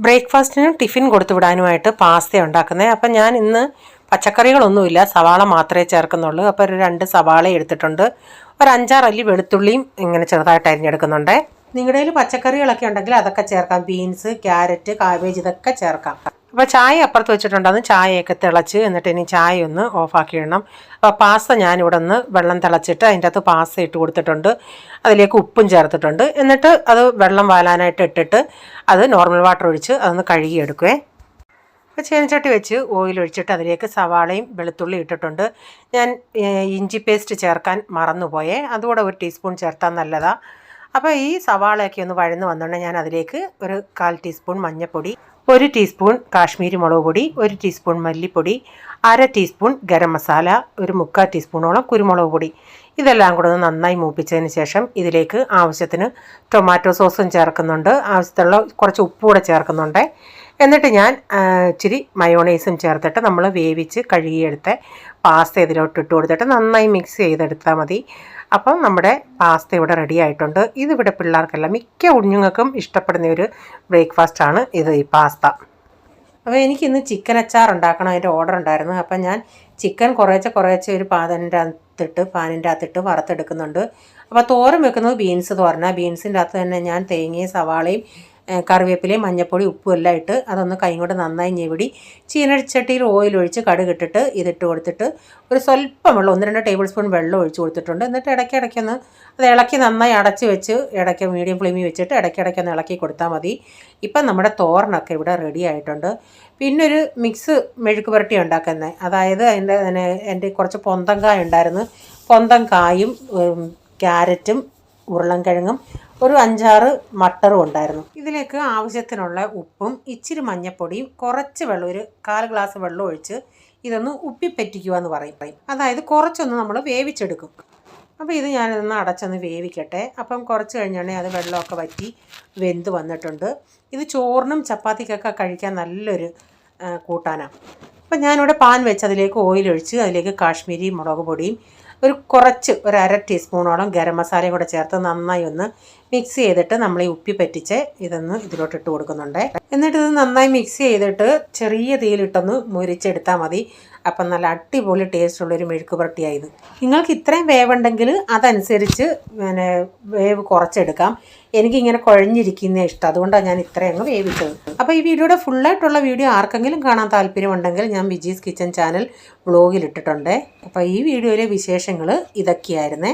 ബ്രേക്ക്ഫാസ്റ്റിന് ടിഫിൻ കൊടുത്തു വിടാനുമായിട്ട് പാസ്ത ഉണ്ടാക്കുന്നത്. അപ്പം ഞാൻ ഇന്ന് പച്ചക്കറികളൊന്നുമില്ല, സവാള മാത്രമേ ചേർക്കുന്നുള്ളൂ. അപ്പോൾ ഒരു 2 സവാള എടുത്തിട്ടുണ്ട്. ഒരു 5-6 അല്ലി വെളുത്തുള്ളിയും ഇങ്ങനെ ചെറുതായിട്ട് അരിഞ്ഞെടുക്കുന്നുണ്ട്. നിങ്ങളുടെ കയ്യിൽ പച്ചക്കറികളൊക്കെ ഉണ്ടെങ്കിൽ അതൊക്കെ ചേർക്കാം. ബീൻസ്, ക്യാരറ്റ്, കാബേജ് ഇതൊക്കെ ചേർക്കാം. അപ്പോൾ ചായ അപ്പുറത്ത് വെച്ചിട്ടുണ്ട്. അത് ചായയൊക്കെ തിളച്ച് എന്നിട്ട് ഇനി ചായ ഒന്ന് ഓഫാക്കി ഇടണം. അപ്പോൾ പാസ്ത ഞാനിവിടെ നിന്ന് വെള്ളം തിളച്ചിട്ട് അതിൻ്റെ അകത്ത് പാസ്ത ഇട്ട് കൊടുത്തിട്ടുണ്ട്. അതിലേക്ക് ഉപ്പും ചേർത്തിട്ടുണ്ട്. എന്നിട്ട് അത് വെള്ളം വാലാനായിട്ട് ഇട്ടിട്ട് അത് നോർമൽ വാട്ടർ ഒഴിച്ച് അതൊന്ന് കഴുകിയെടുക്കുവേ. അപ്പോൾ ചീനച്ചട്ടി വെച്ച് ഓയിൽ ഒഴിച്ചിട്ട് അതിലേക്ക് സവാളയും വെളുത്തുള്ളി ഇട്ടിട്ടുണ്ട്. ഞാൻ ഇഞ്ചി പേസ്റ്റ് ചേർക്കാൻ മറന്നുപോയേ, അതുകൂടെ 1 ടീസ്പൂൺ ചേർത്താൽ നല്ലതാണ്. അപ്പോൾ ഈ സവാളയൊക്കെ ഒന്ന് വഴന്ന് വന്നുകൊണ്ട് ഞാൻ അതിലേക്ക് ഒരു 1/4 ടീസ്പൂൺ മഞ്ഞൾപ്പൊടി, 1 ടീസ്പൂൺ കാശ്മീരി മുളക് പൊടി, 1 ടീസ്പൂൺ മല്ലിപ്പൊടി, 1/2 ടീസ്പൂൺ ഗരം മസാല, ഒരു 3/4 ടീസ്പൂണോളം കുരുമുളക് പൊടി, ഇതെല്ലാം കൂടെ ഒന്ന് നന്നായി മൂപ്പിച്ചതിന് ശേഷം ഇതിലേക്ക് ആവശ്യത്തിന് ടൊമാറ്റോ സോസും ചേർക്കുന്നുണ്ട്. ആവശ്യത്തിലുള്ള കുറച്ച് ഉപ്പ് കൂടെ ചേർക്കുന്നുണ്ട്. എന്നിട്ട് ഞാൻ ഇച്ചിരി മയോണൈസും ചേർത്തിട്ട് നമ്മൾ വേവിച്ച് കഴുകിയെടുത്ത് പാസ്ത ഇതിലോട്ട് ഇട്ട് കൊടുത്തിട്ട് നന്നായി മിക്സ് ചെയ്തെടുത്താൽ മതി. അപ്പം നമ്മുടെ പാസ്ത ഇവിടെ റെഡി ആയിട്ടുണ്ട്. ഇതിവിടെ പിള്ളേർക്കെല്ലാം മിക്ക കുഞ്ഞുങ്ങൾക്കും ഇഷ്ടപ്പെടുന്ന ഒരു ബ്രേക്ക്ഫാസ്റ്റാണ് ഇത്, ഈ പാസ്ത. അപ്പോൾ എനിക്കിന്ന് ചിക്കൻ അച്ചാർ ഉണ്ടാക്കണം, അതിൻ്റെ ഓർഡർ ഉണ്ടായിരുന്നു. അപ്പം ഞാൻ ചിക്കൻ കുറേശ്ശെ ഒരു പാനിൻ്റെ അകത്തിട്ട് വറുത്തെടുക്കുന്നുണ്ട്. അപ്പോൾ തോരൻ വെക്കുന്നത് ബീൻസ് തോരനാണ്. ബീൻസിൻ്റെ അകത്ത് തന്നെ ഞാൻ തേങ്ങയും സവാളയും കറിവേപ്പിലയും മഞ്ഞൾപ്പൊടി ഉപ്പും എല്ലാം ഇട്ട് അതൊന്ന് കൈ കൊണ്ട് നന്നായി ഞെവിടി ചീനച്ചട്ടിയിൽ ഓയിൽ ഒഴിച്ച് കടുകിട്ടിട്ട് ഇതിട്ട് കൊടുത്തിട്ട് ഒരു സ്വല്പം വെള്ളം 1-2 ടേബിൾ സ്പൂൺ വെള്ളം ഒഴിച്ച് കൊടുത്തിട്ടുണ്ട്. എന്നിട്ട് ഇടയ്ക്കിടയ്ക്കൊന്ന് അത് ഇളക്കി നന്നായി അടച്ച് വെച്ച് ഇടയ്ക്ക് മീഡിയം ഫ്ലെയിമിൽ വെച്ചിട്ട് ഇടയ്ക്കിടയ്ക്കൊന്ന് ഇളക്കി കൊടുത്താൽ മതി. ഇപ്പം നമ്മുടെ തോരനൊക്കെ ഇവിടെ റെഡി ആയിട്ടുണ്ട്. പിന്നൊരു മിക്സ് മെഴുക്ക് പുരട്ടി ഉണ്ടാക്കുന്നത്, അതായത് എൻ്റെ കുറച്ച് പൊന്തങ്കായ ഉണ്ടായിരുന്നു. പൊന്തങ്കായും ക്യാരറ്റും ഉരുളൻകിഴങ്ങും ഒരു 5-6 മട്ടറും ഉണ്ടായിരുന്നു. ഇതിലേക്ക് ആവശ്യത്തിനുള്ള ഉപ്പും ഇച്ചിരി മഞ്ഞൾപ്പൊടിയും കുറച്ച് വെള്ളം, ഒരു 1/4 ഗ്ലാസ് വെള്ളം ഒഴിച്ച് ഇതൊന്ന് ഉപ്പിപ്പറ്റിക്കുക എന്ന് പറയും. അതായത് കുറച്ചൊന്ന് നമ്മൾ വേവിച്ചെടുക്കും. അപ്പോൾ ഇത് ഞാനിതൊന്ന് അടച്ചൊന്ന് വേവിക്കട്ടെ. അപ്പം കുറച്ച് കഴിഞ്ഞാണെങ്കിൽ അത് വെള്ളമൊക്കെ വറ്റി വെന്ത് വന്നിട്ടുണ്ട്. ഇത് ചോറിനും ചപ്പാത്തിക്കൊക്കെ കഴിക്കാൻ നല്ലൊരു കൂട്ടാനാണ്. അപ്പം ഞാനിവിടെ പാൻ വെച്ച് അതിലേക്ക് ഓയിൽ ഒഴിച്ച് അതിലേക്ക് കാശ്മീരി മുളക് പൊടിയും ഒരു 1/2 ടീസ്പൂണോളം ഗരം മസാലയും കൂടെ ചേർത്ത് നന്നായി ഒന്ന് മിക്സ് ചെയ്തിട്ട് നമ്മൾ ഈ ഉപ്പി പറ്റിച്ച് ഇതൊന്ന് ഇതിലോട്ടിട്ട് കൊടുക്കുന്നുണ്ട്. എന്നിട്ട് ഇത് നന്നായി മിക്സ് ചെയ്തിട്ട് ചെറിയ തീയിലിട്ടൊന്ന് മുരിച്ചെടുത്താൽ മതി. അപ്പം നല്ല അടിപൊളി ടേസ്റ്റുള്ളൊരു മെഴുക്ക് പുരട്ടിയായത്. നിങ്ങൾക്ക് ഇത്രയും വേവുണ്ടെങ്കിൽ അതനുസരിച്ച് വേവ് കുറച്ചെടുക്കാം. എനിക്കിങ്ങനെ കുഴഞ്ഞിരിക്കുന്ന ഇഷ്ടം, അതുകൊണ്ടാണ് ഞാൻ ഇത്രയും അങ്ങ് വേവിച്ചത്. അപ്പോൾ ഈ വീഡിയോയുടെ ഫുള്ളായിട്ടുള്ള വീഡിയോ ആർക്കെങ്കിലും കാണാൻ താല്പര്യമുണ്ടെങ്കിൽ ഞാൻ വിജീസ് കിച്ചൻ ചാനൽ വ്ളോഗിലിട്ടിട്ടുണ്ട്. അപ്പോൾ ഈ വീഡിയോയിലെ വിശേഷങ്ങൾ ഇതൊക്കെയായിരുന്നേ.